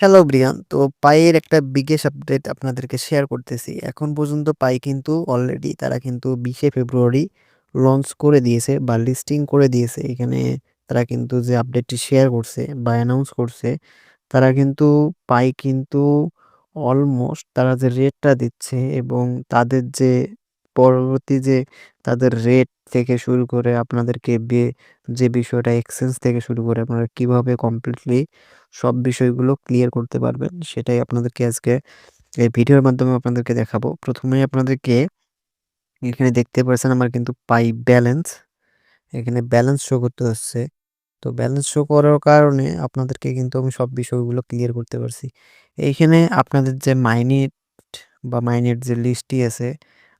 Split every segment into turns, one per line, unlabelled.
Hello Brian. তো পাইয়ের একটা biggest update আপনাদেরকে শেয়ার করতেছি। এখন পর্যন্ত পাই কিন্তু অলরেডি তারা কিন্তু 20শে ফেব্রুয়ারি লঞ্চ করে দিয়েছে বা লিস্টিং করে দিয়েছে। এখানে তারা কিন্তু যে আপডেটটি শেয়ার করছে বা অ্যানাউন্স করছে, তারা কিন্তু পাই কিন্তু অলমোস্ট তারা যে রেটটা দিচ্ছে এবং তাদের যে পরবর্তী যে তাদের রেট থেকে শুরু করে আপনাদেরকে যে বিষয়টা এক্সচেঞ্জ থেকে শুরু করে আপনারা কিভাবে কমপ্লিটলি সব বিষয়গুলো ক্লিয়ার করতে পারবেন সেটাই আপনাদেরকে আজকে এই ভিডিওর মাধ্যমে আপনাদেরকে দেখাবো। ১ম এই আপনাদেরকে এখানে দেখতে পাচ্ছেন আমার কিন্তু পাই ব্যালেন্স, এখানে ব্যালেন্স শো করতে হচ্ছে। তো ব্যালেন্স শো করার কারণে আপনাদেরকে কিন্তু আমি সব বিষয়গুলো ক্লিয়ার করতে পারছি। এইখানে আপনাদের যে মাইনেট বা মাইনেট যে লিস্টটি আছে,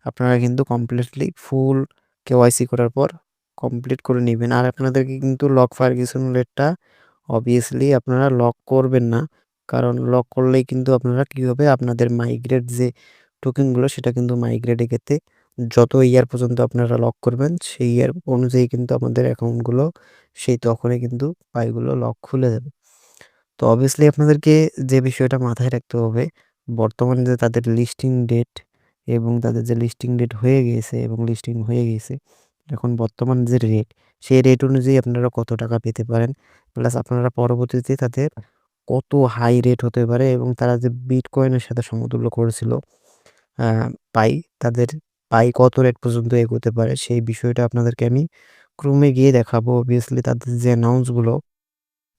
আপনারা কিন্তু কমপ্লিটলি ফুল কেওয়াইসি করার পর কমপ্লিট করে নিবেন। আর আপনাদেরকে কিন্তু লক ফার্গুসন রেটটা অবভিয়াসলি আপনারা লক করবেন না। কারণ লক করলেই কিন্তু আপনারা কি হবে, আপনাদের মাইগ্রেট যে টোকেনগুলো সেটা কিন্তু মাইগ্রেট এক্ষেত্রে যত ইয়ার পর্যন্ত আপনারা লক করবেন সেই ইয়ার অনুযায়ী কিন্তু আমাদের অ্যাকাউন্টগুলো সেই তখনই কিন্তু পাইগুলো লক খুলে যাবে। তো অবভিয়াসলি আপনাদেরকে যে বিষয়টা মাথায় রাখতে হবে, বর্তমানে যে তাদের লিস্টিং ডেট এবং তাদের যে লিস্টিং ডেট হয়ে গিয়েছে এবং লিস্টিং হয়ে গিয়েছে, এখন বর্তমান যে রেট, সেই রেট অনুযায়ী আপনারা কত টাকা পেতে পারেন, প্লাস আপনারা পরবর্তীতে তাদের কত হাই রেট হতে পারে এবং তারা যে বিটকয়েনের সাথে সমতুল্য করেছিল আ পাই, তাদের পাই কত রেট পর্যন্ত এগোতে পারে সেই বিষয়টা আপনাদেরকে আমি ক্রমে গিয়ে দেখাবো। অবভিয়াসলি তাদের যে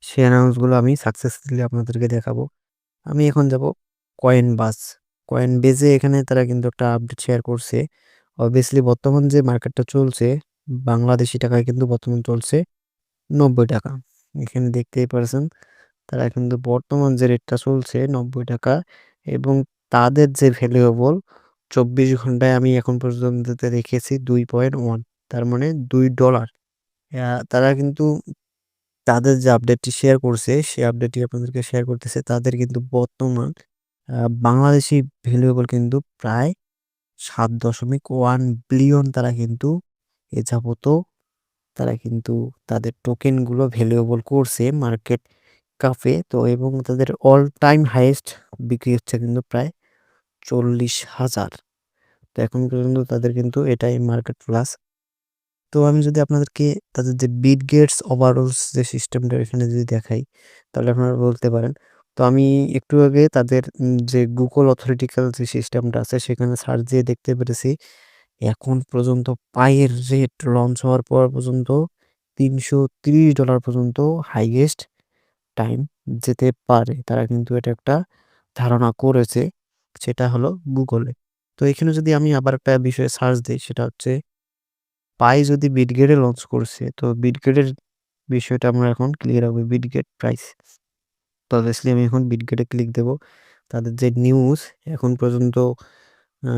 সেই অ্যানাউন্স গুলো আমি সাকসেসফুলি আপনাদেরকে দেখাবো। আমি এখন যাব কয়েনবাজ। কয়েনবেজে এখানে তারা কিন্তু একটা আপডেট শেয়ার করছে। অবভিয়াসলি বর্তমান যে মার্কেটটা চলছে, বাংলাদেশী টাকায় কিন্তু বর্তমান চলছে ৳৯০। এখানে দেখতেই পারছেন তারা কিন্তু বর্তমান যে রেটটা চলছে ৳৯০ এবং তাদের যে ভ্যালুয়েবল ২৪ ঘন্টায় আমি এখন পর্যন্ত দেখেছি 2.1, তার মানে $2। তারা কিন্তু তাদের যে আপডেটটি শেয়ার করছে, সেই আপডেটটি আপনাদেরকে শেয়ার করতেছে। তাদের কিন্তু বর্তমান আ বাংলাদেশী ভ্যালুয়েবল কিন্তু প্রায় ৭.1 বিলিয়ন তারা কিন্তু এ যাবতও তারা কিন্তু তাদের টোকেনগুলো ভ্যালুয়েবল করছে মার্কেট কাপে। তো এবং তাদের অল টাইম হাইয়েস্ট বিক্রি হচ্ছে কিন্তু প্রায় ৪০,০০০। তো এখন পর্যন্ত তাদের কিন্তু এটাই মার্কেট প্লাস। তো আমি যদি আপনাদেরকে তাদের যে বিটগেটস ওভারঅলস যে সিস্টেমটা এখানে যদি দেখাই, তাহলে আপনারা বলতে পারেন। তো আমি একটু আগে তাদের যে গুগল অথরিটিক্যাল যে সিস্টেমটা আছে সেখানে সার্চ দিয়ে দেখতে পেরেছি, এখন পর্যন্ত পাইয়ের রেট লঞ্চ হওয়ার পর পর্যন্ত $৩৩০ পর্যন্ত হাইয়েস্ট টাইম যেতে পারে। তারা কিন্তু এটা একটা ধারণা করেছে, সেটা হলো গুগলে। তো এখানে যদি আমি আবার একটা বিষয়ে সার্চ দেই, সেটা হচ্ছে পাই যদি বিটগেটে লঞ্চ করছে, তো বিটগেটের বিষয়টা আমরা এখন ক্লিয়ার হবে। Bitget price. তো অবভিয়াসলি আমি এখন বিটগেটে ক্লিক দেব। তাদের যে নিউজ এখন পর্যন্ত আ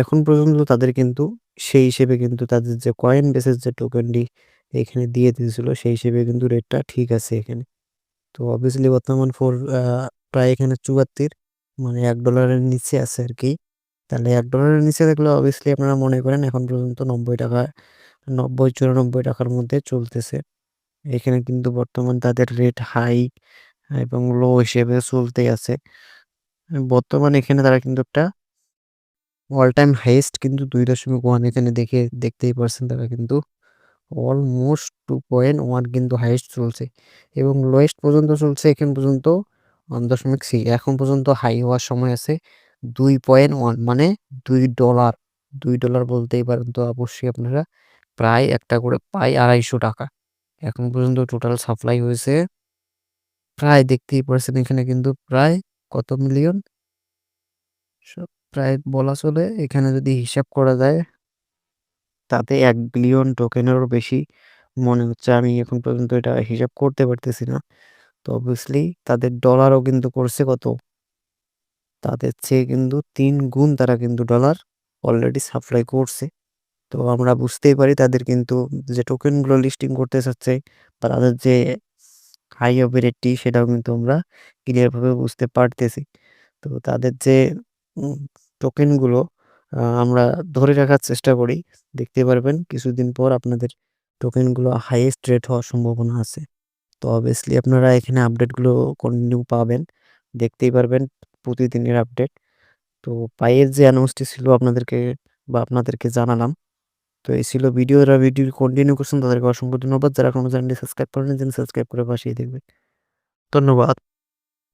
এখন পর্যন্ত তাদের কিন্তু সেই হিসেবে কিন্তু তাদের যে কয়েন বেসেস যে টোকেনটি এখানে দিয়ে দিয়েছিল, সেই হিসেবে কিন্তু রেটটা ঠিক আছে এখানে। তো অবভিয়াসলি বর্তমান প্রায় এখানে ৭৪ মানে $১ এর নিচে আছে আরকি। তাহলে $১ এর নিচে থাকলে অবভিয়াসলি আপনারা মনে করেন এখন পর্যন্ত ৳৯০, ৯০-৯৪ টাকার মধ্যে চলতেছে। এখানে কিন্তু বর্তমান তাদের রেট হাই এবং লো হিসেবে চলতেই আছে। বর্তমানে এখানে তারা কিন্তু একটা অল টাইম হাইয়েস্ট কিন্তু ২.১ এখানে দেখতেই পারছেন তারা কিন্তু অলমোস্ট 2.1 কিন্তু হাইয়েস্ট চলছে এবং লোয়েস্ট পর্যন্ত চলছে এখন পর্যন্ত 1.6। এখন পর্যন্ত হাই হওয়ার সময় আছে 2.1 মানে $2, $2 বলতেই পারেন। তো অবশ্যই আপনারা প্রায় একটা করে পাই ৳২৫০। এখন পর্যন্ত টোটাল সাপ্লাই হয়েছে প্রায় দেখতেই পারছেন এখানে কিন্তু প্রায় কত মিলিয়ন? প্রায় বলা চলে এখানে যদি হিসাব করা যায় তাতে ১ বিলিয়ন টোকেনেরও বেশি মনে হচ্ছে। আমি এখন পর্যন্ত এটা হিসাব করতে পারতেছি না। তো অবভিয়াসলি তাদের ডলারও কিন্তু করছে কত? তাদের চেয়ে কিন্তু ৩ গুণ তারা কিন্তু ডলার অলরেডি সাপ্লাই করছে। তো আমরা বুঝতেই পারি তাদের কিন্তু যে টোকেনগুলো লিস্টিং করতে চাচ্ছে বা তাদের যে হাই হবে রেটটি সেটাও কিন্তু আমরা ক্লিয়ার ভাবে বুঝতে পারতেছি। তো তাদের যে উম টোকেনগুলো আমরা ধরে রাখার চেষ্টা করি। দেখতে পারবেন কিছুদিন পর আপনাদের টোকেনগুলো হাইয়েস্ট রেট হওয়ার সম্ভাবনা আছে। তো অবভিয়াসলি আপনারা এখানে আপডেটগুলো কন্টিনিউ পাবেন। দেখতেই পারবেন প্রতিদিনের আপডেট। তো পাইয়ের যে অ্যানাউন্সটি ছিল আপনাদেরকে জানালাম। তো এই ছিল ভিডিও। যারা ভিডিও কন্টিনিউ করছেন তাদেরকে অসংখ্য ধন্যবাদ। যারা এখনো চ্যানেলটি সাবস্ক্রাইব করেনি, সাবস্ক্রাইব করে পাশেই থাকবেন। ধন্যবাদ।